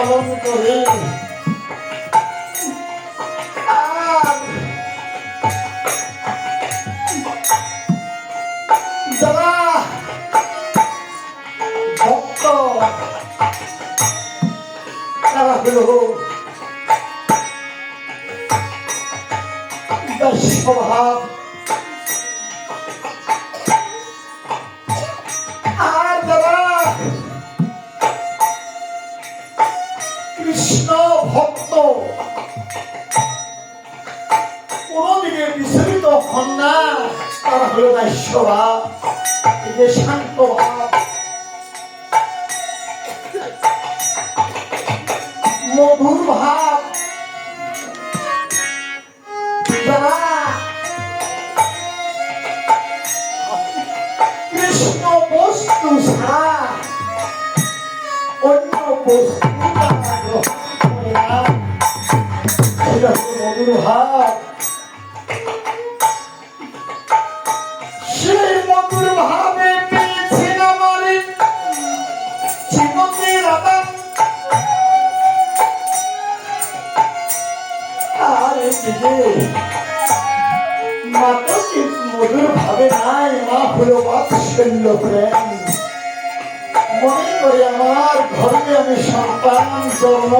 পালন করে। যারা ভক্ত তারা হলো স্বভাব, আর যারা কৃষ্ণ ভক্ত কোনদিকে বিচলিত হন না, তারা হলো দাস্যভাব, এই যে শান্ত ভাব, মধুর ভাব। যারা কৃষ্ণ বস্তু ছাড়া অন্য বস্তু মধুর ভাব, সেই মধুর ভাবে পেয়েছেন আমার জীবনে রাধা। আর মা তো মধুর ভাবে নাই, মা হলো বাৎসল্য প্রেম। মনে করে আমার ঘরে আমি সন্তান জন্ম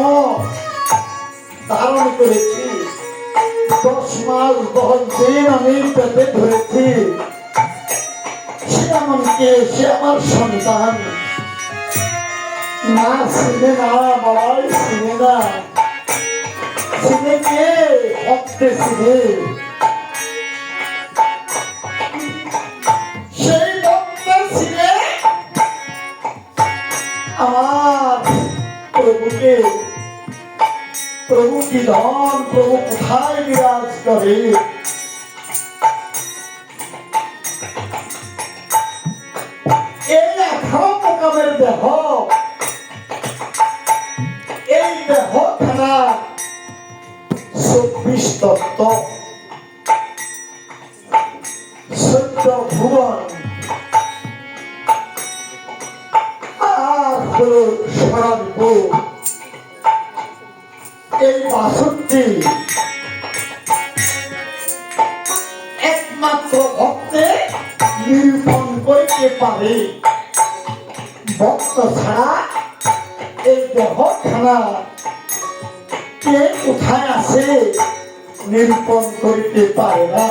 ধারণ করেছি, 10 মাস 10 দিন আমি পেটে ধরেছি, সে এমনকি সে আমার সন্তান না চিনে না, বাবাই চিনে না, চিনে কে ভক্তে চিনে, সেই ভক্তে চিনে আমার প্রভুকে। প্রভু কি ধন, প্রভু কোথায় বিরাজ করে, এই 18 প্রকারের দেহ, এই দেহ খানা 24 তত্ত্ব, 14 ভুবন, আর হলো স্বরূপ। এই 62 একমাত্র ভক্তে নিরূপণ করতে পারে, ভক্ত ছাড়া এই দেহখানা কে কোথায় আছে নিরূপণ করতে পারে না।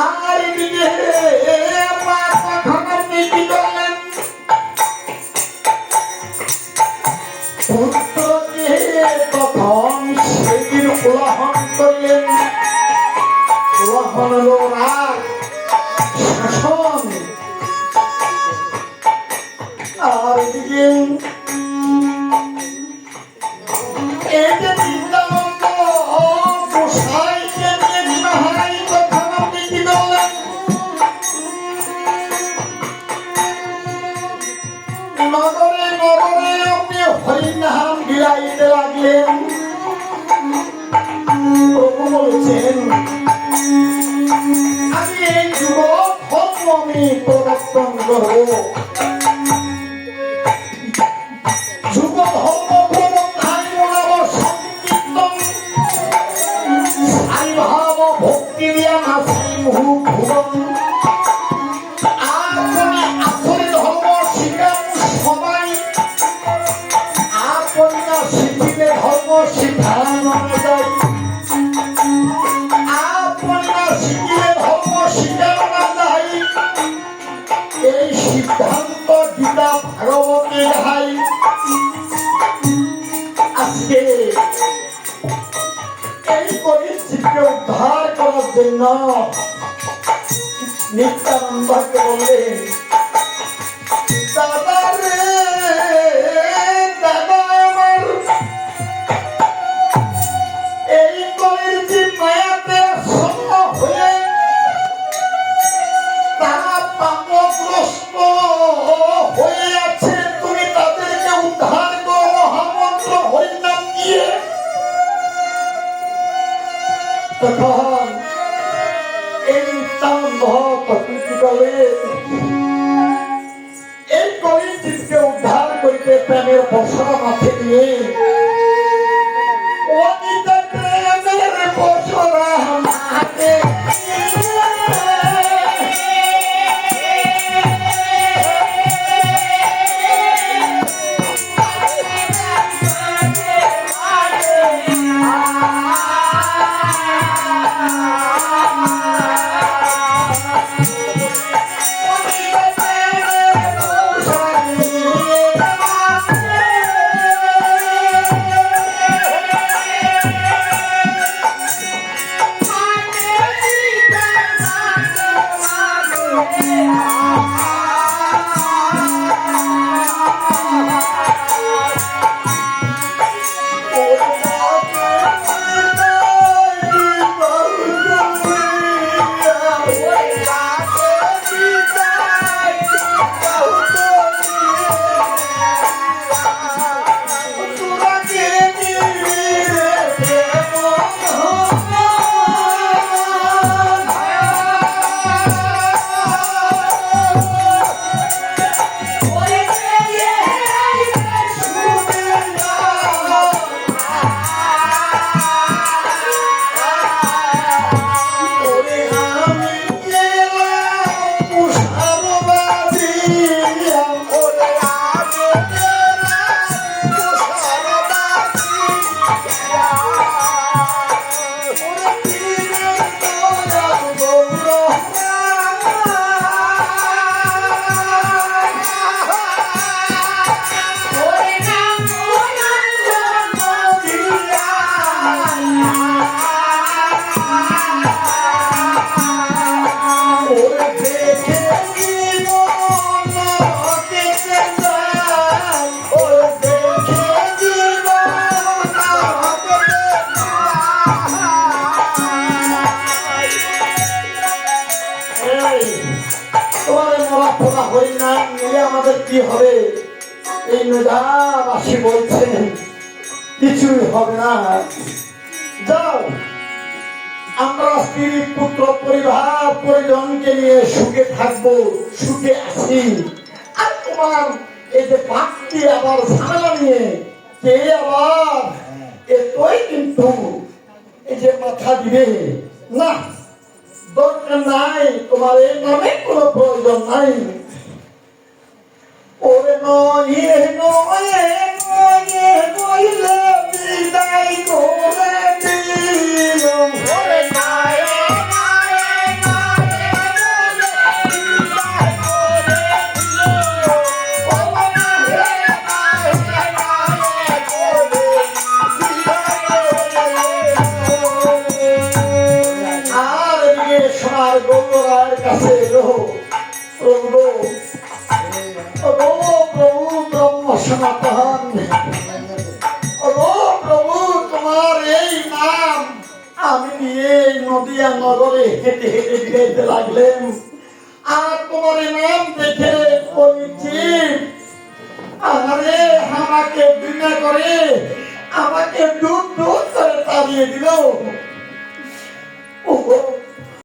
আর এদিকে পুত্রকে প্রথম সেদিন উলাহন করলেন, উলাহন হলো রাগ শাসন। আর এদিকে এই যে বৃন্দাবন গোসাইকে নিয়ে বিবাহাই কথা আপনি কি বললেন, নগরে নগরে আপনি হরিনাম বিলাইতে লাগলেন। প্রভু বলছেন আমি এই যুগ ধর্ম আমি প্রবর্তন করব, যুগ ধর্ম প্রবর্তন মনাব সংকীর্তন সাই ভাব ভক্তি দিয়া নাচাই মুহু ভুবন। আসলে ধর্ম শিখাম সবাই, আপনা শিখিলে ধর্ম শিখানো যায়, আপনা শিখিলে ধর্ম শিখানো যায়। এই সিদ্ধান্ত গীতা ভাগবতে ভাই। আজকে এই পরিস্থিতিকে উদ্ধার করার জন্য নিত্যানন্দকে বললেন, দাদা রে দাদা আমার এই কলির যে মায়াতে আচ্ছন্ন হয়ে তারা পাপগ্রস্ত হয়ে আছে, তুমি তাদেরকে উদ্ধার করো মহামন্ত্র হরিনাম দিয়ে। তখন এই নিত্যানন্দ কি বলে, এই শিবকে উদ্ধার করিতে প্রেমের বর্ষণা মাঠে দিয়ে অনিতা প্রেমের বর্ষণা মাঠে আমাদের কি হবে? এই নদাবাসী বলছেন কিছুই হবে না। যাও, আমরা স্ত্রী পুত্র পরিবার পরিজনকে নিয়ে সুখে থাকবো, সুখে আছি। আর তোমার এই যে বাক্তি আবার ঝামেলা নিয়ে কে আবার এতই কিন্তু এই যে মাথা দিবে না, দরকার নাই। তোমার এই নামে কোনো প্রয়োজন নাই। ওরে নয়ে নয়ে নয়ে নইলে বিদায় করে দিল। ওরে নয়ে নয়ে নয়ে নইলে বিদায় করে দিল। ওরে নয়ে নয়ে নয়ে করে বিদায় করে দিল। আর এদিকে সোনার গৌরার কাছে এলো, প্রভু সনাতন, প্রভু তোমার এই নাম আমি নিয়ে নদিয়া নগরে হেঁটে হেঁটে গাইতে লাগলেন। আর তোমার এই নাম দেখে বলছি, আরে আমাকে বিনা করে আমাকে দূর দূর করে তাড়িয়ে দিল।